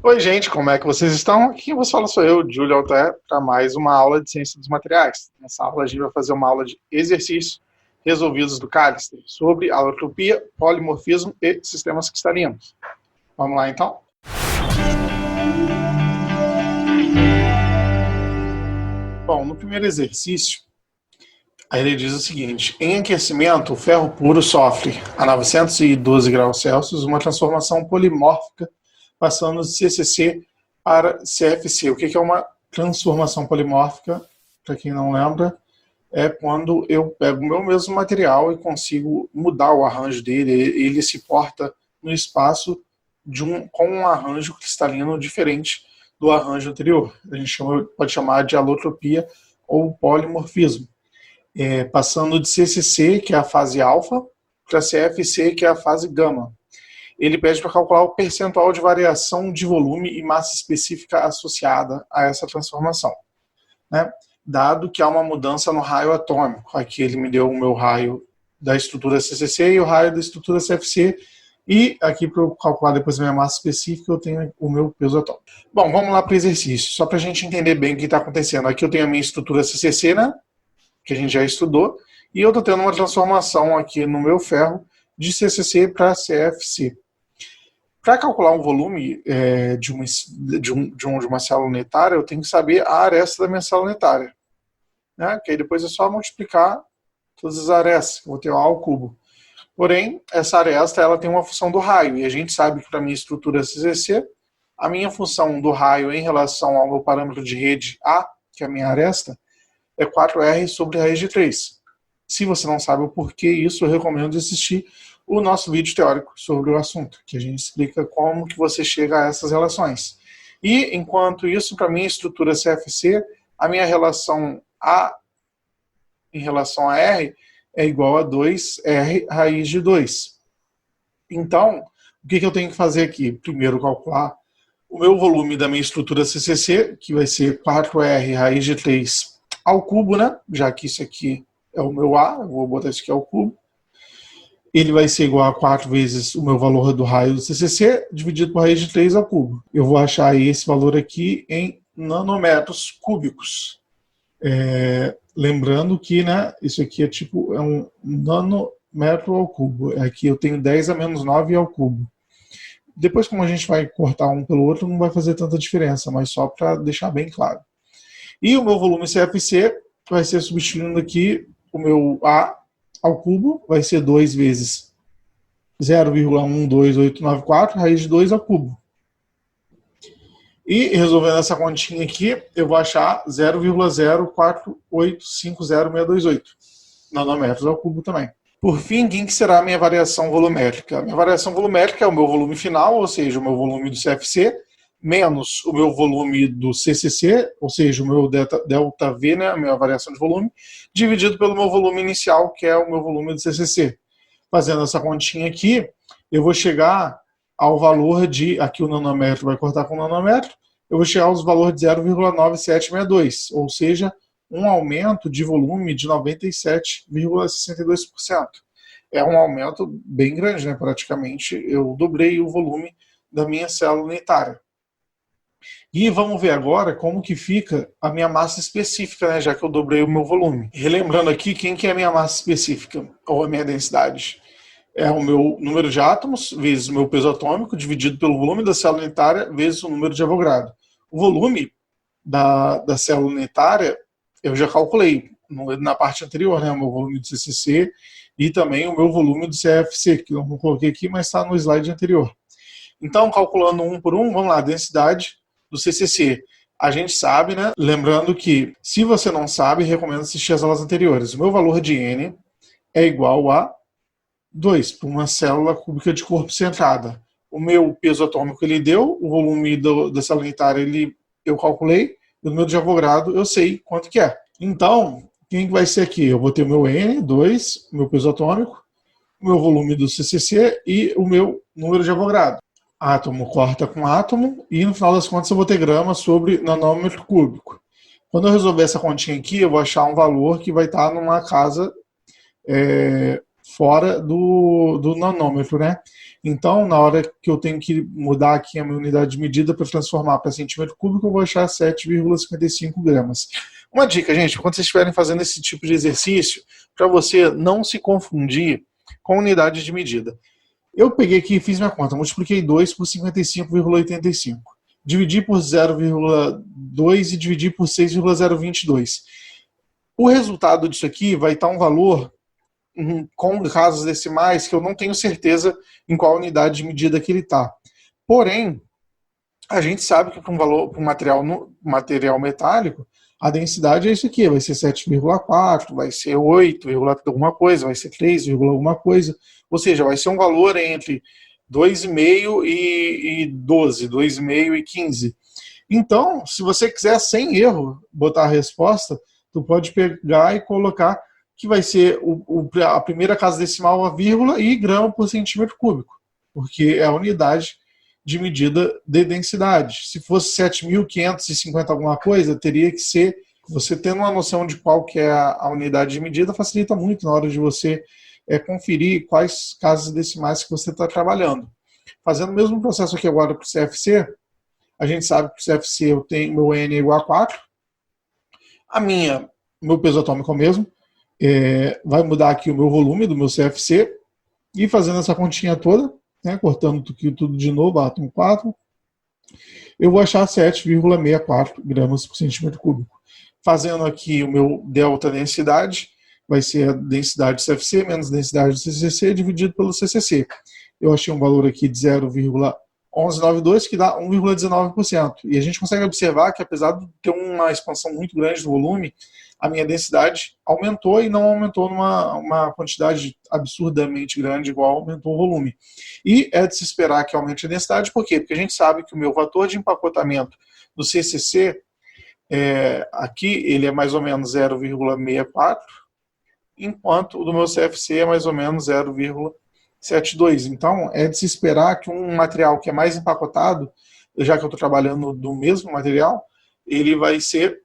Oi, gente, como é que vocês estão? Aqui quem vos fala sou eu, Júlio Alter, para mais uma aula de Ciência dos Materiais. Nessa aula a gente vai fazer uma aula de exercícios resolvidos do Callister sobre alotropia, polimorfismo e sistemas cristalinos. Vamos lá, então? Bom, no primeiro exercício, aí ele diz o seguinte: em aquecimento, o ferro puro sofre a 912 graus Celsius uma transformação polimórfica, passando de CCC para CFC. O que é uma transformação polimórfica? Para quem não lembra, é quando eu pego o meu mesmo material e consigo mudar o arranjo dele, ele se porta no espaço com um arranjo cristalino diferente do arranjo anterior. A gente pode chamar de alotropia ou polimorfismo. Passando de CCC, que é a fase alfa, para CFC, que é a fase gama. Ele pede para calcular o percentual de variação de volume e massa específica associada a essa transformação, né? Dado que há uma mudança no raio atômico. Aqui ele me deu o meu raio da estrutura CCC e o raio da estrutura CFC, e aqui para eu calcular depois a minha massa específica eu tenho o meu peso atômico. Bom, vamos lá para o exercício, só para a gente entender bem o que está acontecendo. Aqui eu tenho a minha estrutura CCC, né, que a gente já estudou, e eu estou tendo uma transformação aqui no meu ferro de CCC para CFC. Para calcular um volume de uma célula unitária, eu tenho que saber a aresta da minha célula unitária, né? Que aí depois é só multiplicar todas as arestas, eu vou ter A ao cubo. Porém, essa aresta ela tem uma função do raio, e a gente sabe que para a minha estrutura CCC, a minha função do raio em relação ao meu parâmetro de rede A, que é a minha aresta, é 4R sobre raiz de 3. Se você não sabe o porquê isso, eu recomendo assistir o nosso vídeo teórico sobre o assunto, que a gente explica como que você chega a essas relações. E, enquanto isso, para a minha estrutura CFC, a minha relação A em relação a R é igual a 2R raiz de 2. Então, o que eu tenho que fazer aqui? Primeiro, calcular o meu volume da minha estrutura CCC, que vai ser 4R raiz de 3 ao cubo, né? Já que isso aqui é o meu A, eu vou botar isso aqui ao cubo. Ele vai ser igual a 4 vezes o meu valor do raio do CCC, dividido por raiz de 3 ao cubo. Eu vou achar esse valor aqui em nanômetros cúbicos. Lembrando que, né, isso aqui é um nanômetro ao cubo. Aqui eu tenho 10 a menos 9 ao cubo. Depois, como a gente vai cortar um pelo outro, não vai fazer tanta diferença, mas só para deixar bem claro. E o meu volume CFC vai ser substituindo aqui o meu A ao cubo, vai ser 2 vezes 0,12894, raiz de 2 ao cubo. E resolvendo essa continha aqui, eu vou achar 0,04850628 nanômetros ao cubo também. Por fim, quem que será a minha variação volumétrica? A minha variação volumétrica é o meu volume final, ou seja, o meu volume do CFC, menos o meu volume do CCC, ou seja, o meu ΔV, né, a minha variação de volume, dividido pelo meu volume inicial, que é o meu volume do CCC. Fazendo essa continha aqui, eu vou chegar ao valor de, aqui o nanômetro vai cortar com o nanômetro, eu vou chegar aos valores de 0,9762, ou seja, um aumento de volume de 97,62%. É um aumento bem grande, né? Praticamente eu dobrei o volume da minha célula unitária. E vamos ver agora como que fica a minha massa específica, né, já que eu dobrei o meu volume. Relembrando aqui, quem que é a minha massa específica, ou a minha densidade? É o meu número de átomos, vezes o meu peso atômico, dividido pelo volume da célula unitária, vezes o número de Avogadro. O volume da célula unitária, eu já calculei na parte anterior, né, o meu volume do CCC e também o meu volume do CFC, que eu não coloquei aqui, mas está no slide anterior. Então, calculando um por um, vamos lá, densidade do CCC. A gente sabe, né? Lembrando que, se você não sabe, recomendo assistir as aulas anteriores. O meu valor de N é igual a 2, para uma célula cúbica de corpo centrada. O meu peso atômico ele deu, o volume da célula unitária eu calculei, e o número de Avogadro eu sei quanto que é. Então, quem vai ser aqui? Eu vou ter o meu N, 2, o meu peso atômico, o meu volume do CCC e o meu número de Avogadro. Átomo corta com átomo e no final das contas eu vou ter grama sobre nanômetro cúbico. Quando eu resolver essa continha aqui, eu vou achar um valor que vai estar numa casa fora do nanômetro, né? Então, na hora que eu tenho que mudar aqui a minha unidade de medida para transformar para centímetro cúbico, eu vou achar 7,55 gramas. Uma dica, gente, quando vocês estiverem fazendo esse tipo de exercício, para você não se confundir com unidade de medida. Eu peguei aqui e fiz minha conta, multipliquei 2 por 55,85. Dividi por 0,2 e dividi por 6,022. O resultado disso aqui vai estar um valor com casas decimais que eu não tenho certeza em qual unidade de medida que ele está. Porém, a gente sabe que para um material metálico, a densidade é isso aqui, vai ser 7,4, vai ser 8, alguma coisa, vai ser 3, alguma coisa. Ou seja, vai ser um valor entre 2,5 e 12, 2,5 e 15. Então, se você quiser, sem erro, botar a resposta, tu pode pegar e colocar que vai ser a primeira casa decimal, a vírgula, e grama por centímetro cúbico, porque é a unidade de medida de densidade. Se fosse 7.550 alguma coisa, teria que ser, você tendo uma noção de qual que é a unidade de medida, facilita muito na hora de você conferir quais casas decimais que você está trabalhando. Fazendo o mesmo processo aqui agora para o CFC, a gente sabe que o CFC eu tenho meu N é igual a 4, meu peso atômico é o mesmo, vai mudar aqui o meu volume do meu CFC, e fazendo essa continha toda, cortando tudo de novo, átomo 4, eu vou achar 7,64 gramas por centímetro cúbico. Fazendo aqui o meu delta densidade, vai ser a densidade do CFC menos a densidade do CCC dividido pelo CCC. Eu achei um valor aqui de 0,1192, que dá 1,19%. E a gente consegue observar que, apesar de ter uma expansão muito grande do volume, a minha densidade aumentou e não aumentou numa quantidade absurdamente grande, igual aumentou o volume. E é de se esperar que aumente a densidade, por quê? Porque a gente sabe que o meu fator de empacotamento do CCC, aqui ele é mais ou menos 0,64, enquanto o do meu CFC é mais ou menos 0,72. Então, é de se esperar que um material que é mais empacotado, já que eu estou trabalhando do mesmo material, ele vai ser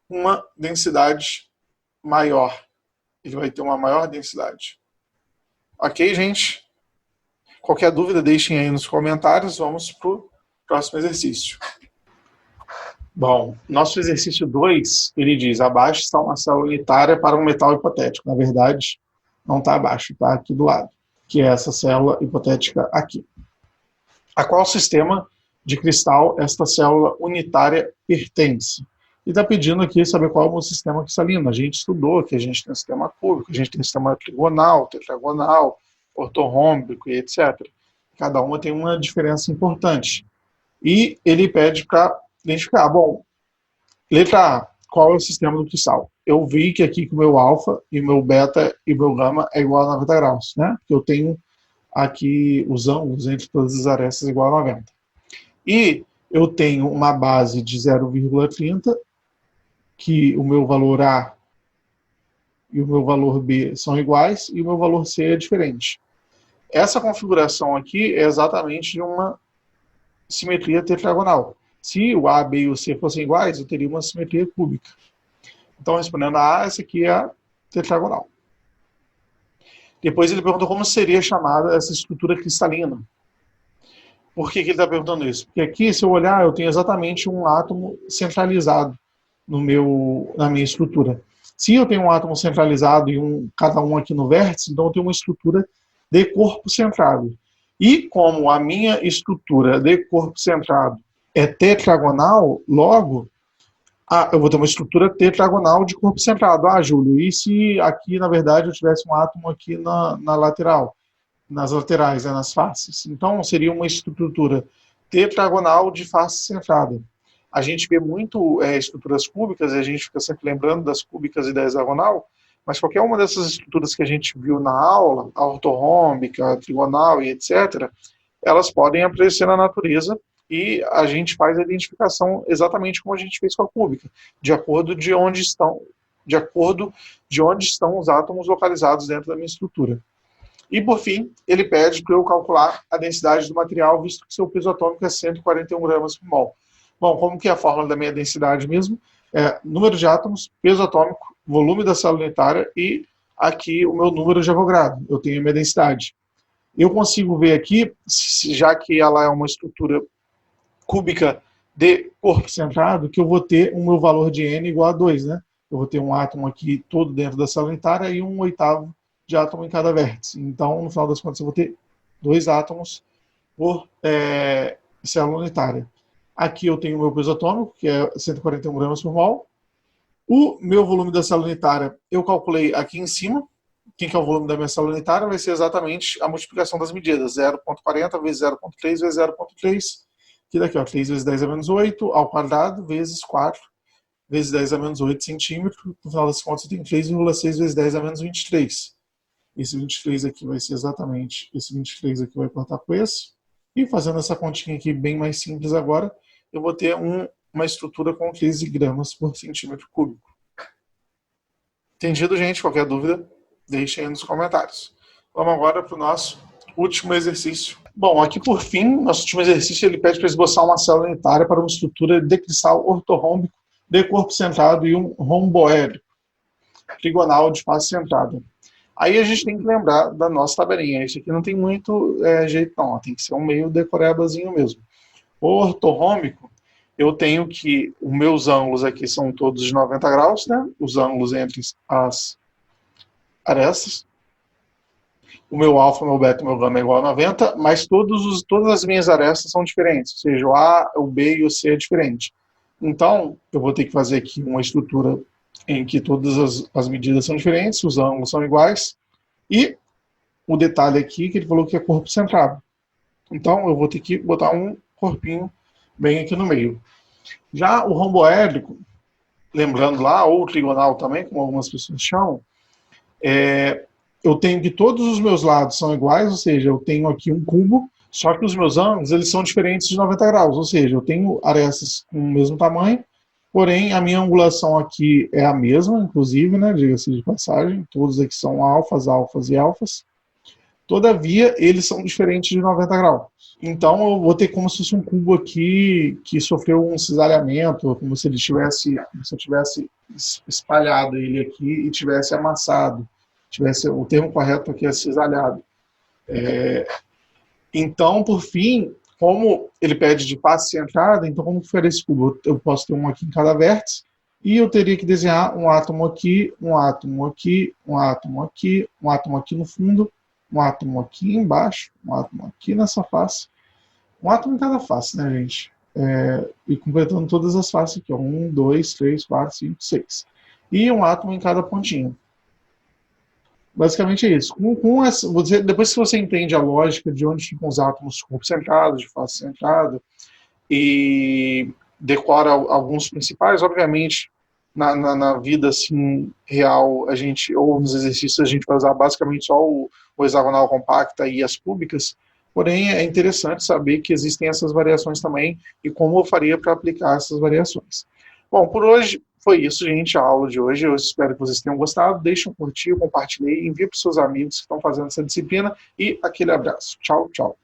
uma densidade maior. Ele vai ter uma maior densidade. Ok, gente? Qualquer dúvida, deixem aí nos comentários. Vamos para o próximo exercício. Bom, nosso exercício 2, ele diz, abaixo está uma célula unitária para um metal hipotético. Na verdade, não está abaixo, está aqui do lado, que é essa célula hipotética aqui. A qual sistema de cristal esta célula unitária pertence? E está pedindo aqui saber qual é o sistema cristalino. A gente estudou que a gente tem um sistema cúbico, a gente tem um sistema trigonal, tetragonal, ortorrômbico e etc. Cada uma tem uma diferença importante. E ele pede para identificar. Bom, letra A, qual é o sistema do cristal? Eu vi que aqui que o meu alfa e o meu beta e o meu gama é igual a 90 graus, né? Porque eu tenho aqui os ângulos entre todas as arestas igual a 90. E eu tenho uma base de 0,30, que o meu valor A e o meu valor B são iguais e o meu valor C é diferente. Essa configuração aqui é exatamente de uma simetria tetragonal. Se o A, B e o C fossem iguais, eu teria uma simetria cúbica. Então, respondendo a A, essa aqui é a tetragonal. Depois ele pergunta como seria chamada essa estrutura cristalina. Por que ele está perguntando isso? Porque aqui, se eu olhar, eu tenho exatamente um átomo centralizado na minha estrutura. Se eu tenho um átomo centralizado e cada um aqui no vértice, então eu tenho uma estrutura de corpo centrado. E como a minha estrutura de corpo centrado é tetragonal, logo, eu vou ter uma estrutura tetragonal de corpo centrado. Ah, Júlio, e se aqui, na verdade, eu tivesse um átomo aqui na lateral, nas laterais, nas faces? Então, seria uma estrutura tetragonal de face centrada. A gente vê muito estruturas cúbicas, e a gente fica sempre lembrando das cúbicas e da hexagonal, mas qualquer uma dessas estruturas que a gente viu na aula, a ortorrômbica, a trigonal e etc., elas podem aparecer na natureza e a gente faz a identificação exatamente como a gente fez com a cúbica, de acordo de onde estão os átomos localizados dentro da minha estrutura. E, por fim, ele pede para eu calcular a densidade do material, visto que seu peso atômico é 141 gramas por mol. Bom, como que é a fórmula da minha densidade mesmo? Número de átomos, peso atômico, volume da célula unitária e aqui o meu número de Avogadro. Eu tenho a minha densidade. eu consigo ver aqui, já que ela é uma estrutura cúbica de corpo centrado, que eu vou ter o meu valor de N igual a 2, né? Eu vou ter um átomo aqui todo dentro da célula unitária e um oitavo de átomo em cada vértice. Então, no final das contas, eu vou ter 2 átomos por célula unitária. Aqui eu tenho o meu peso atômico, que é 141 gramas por mol. O meu volume da célula unitária, eu calculei aqui em cima. Quem que é o volume da minha célula unitária? Vai ser exatamente a multiplicação das medidas. 0,40 vezes 0,3 vezes 0,3. Que daqui, ó, 3 vezes 10 a menos 8 ao quadrado, vezes 4 vezes 10 a menos 8 centímetros. No final das contas, eu tenho 3,6 vezes 10 a menos 23. Esse 23 aqui vai ser exatamente, esse 23 aqui vai cortar com esse. E fazendo essa continha aqui bem mais simples agora, eu vou ter uma estrutura com 13 gramas por centímetro cúbico. Entendido, gente? Qualquer dúvida, deixem aí nos comentários. Vamos agora para o nosso último exercício. Bom, aqui por fim, nosso último exercício, ele pede para esboçar uma célula unitária para uma estrutura de cristal ortorrômbico de corpo centrado e um romboédrico trigonal de face centrada. Aí a gente tem que lembrar da nossa tabelinha. Isso aqui não tem muito jeito não, tem que ser um meio decorebazinho mesmo. O ortorrômbico, eu tenho que os meus ângulos aqui são todos de 90 graus, né? Os ângulos entre as arestas. O meu alfa, meu beta e meu gama é igual a 90, mas todas as minhas arestas são diferentes, ou seja, o A, o B e o C é diferente. Então, eu vou ter que fazer aqui uma estrutura em que todas as medidas são diferentes, os ângulos são iguais, e o detalhe aqui que ele falou que é corpo centrado. Então, eu vou ter que botar um corpinho bem aqui no meio. Já o romboédrico, lembrando lá, ou trigonal também, como algumas pessoas chamam, eu tenho que todos os meus lados são iguais, ou seja, eu tenho aqui um cubo, só que os meus ângulos eles são diferentes de 90 graus, ou seja, eu tenho arestas com o mesmo tamanho, porém a minha angulação aqui é a mesma, inclusive, né, diga-se de passagem, todos aqui são alfas, alfas e alfas. Todavia, eles são diferentes de 90 graus. Então, eu vou ter como se fosse um cubo aqui que sofreu um cisalhamento, como se ele tivesse, se eu tivesse espalhado ele aqui e tivesse amassado. O termo correto aqui é cisalhado. Então, por fim, como ele pede de face centrada, então como ficaria esse cubo? Eu posso ter um aqui em cada vértice, e eu teria que desenhar um átomo aqui, um átomo aqui, um átomo aqui, um átomo aqui no fundo, um átomo aqui embaixo, um átomo aqui nessa face, um átomo em cada face, né, gente? E completando todas as faces aqui, ó, 1, 2, 3, 4, 5, 6. E um átomo em cada pontinha. Basicamente é isso. Depois que você entende a lógica de onde ficam os átomos de corpo centrado, de face centrada, e decora alguns principais, obviamente, na vida assim, real, ou nos exercícios, a gente vai usar basicamente só o hexagonal compacta e as cúbicas, porém é interessante saber que existem essas variações também e como eu faria para aplicar essas variações. Bom, por hoje foi isso, gente, a aula de hoje. Eu espero que vocês tenham gostado. Deixe um curtir, compartilhe, envie para os seus amigos que estão fazendo essa disciplina e aquele abraço. Tchau, tchau.